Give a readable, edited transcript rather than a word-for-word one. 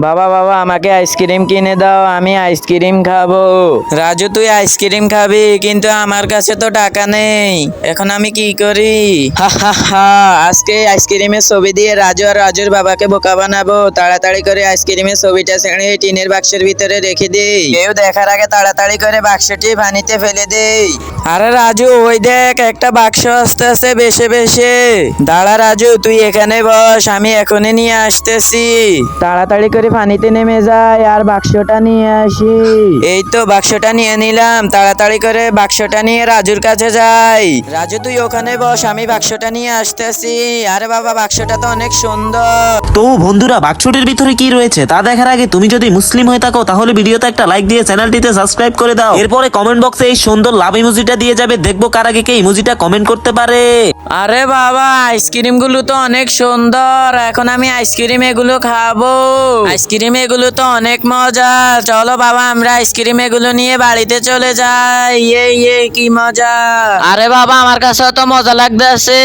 বাবা বাবা আমাকে আইসক্রিম কিনে দাও, আমি আইসক্রিম খাবো। রাজু তুই আইসক্রিম খাবি, কিন্তু আমার কাছে তো টাকা নেই, এখন আমি কি করি? হা হা হা, আজকে আইসক্রিমের ছবি দিয়ে রাজু আর রাজুর বাবাকে বোকা বানাবো। তাড়াতাড়ি করে আইসক্রিমের ছবিটা ছেড়ে টিনের বাক্সের ভিতরে রেখে দিই, কেউ দেখার আগে তাড়াতাড়ি করে বাক্সটি পানিতে ফেলে দেই। আরে রাজু ওই দেখ একটা বাক্স আসতেছে বেশে বেশে। দাঁড়া রাজু তুই এখানে বস, আমি এখনই নিয়ে আসতেছি। তাড়াতাড়ি করে পানিতে নেমে যাই আর বাক্সটা নিয়ে আসি। এই তো বাক্সটা নিয়ে নিলাম, তাড়াতাড়ি করে বাক্সটা নিয়ে রাজুর কাছে যাই। রাজু তুই ওখানে বস, আমি বাক্সটা নিয়ে আসতেছি। আরে বাবা বাক্সটা তো অনেক সুন্দর। তো বন্ধুরা, বাক্সটির ভিতরে কি রয়েছে তা দেখার আগে তুমি যদি মুসলিম হয়ে থাকো তাহলে ভিডিওতে একটা লাইক দিয়ে চ্যানেলটিতে সাবস্ক্রাইব করে দাও। এরপরে কমেন্ট বক্সে এই সুন্দর লাভ ইমোজিটা দিয়ে যাবে, দেখবো কার আগে কে ইমোজিটা কমেন্ট করতে পারে। আরে বাবা আইসক্রিম গুলো তো অনেক সুন্দর, এখন আমি আইসক্রিম এগুলো খাবো। আইসক্রিম এগুলো তো অনেক মজা, চলো বাবা আমরা আইসক্রিম এগুলো নিয়ে বাড়িতে চলে যাই। ইয়ে কি মজা। আরে বাবা আমার কাছে তো মজা লাগতেছে।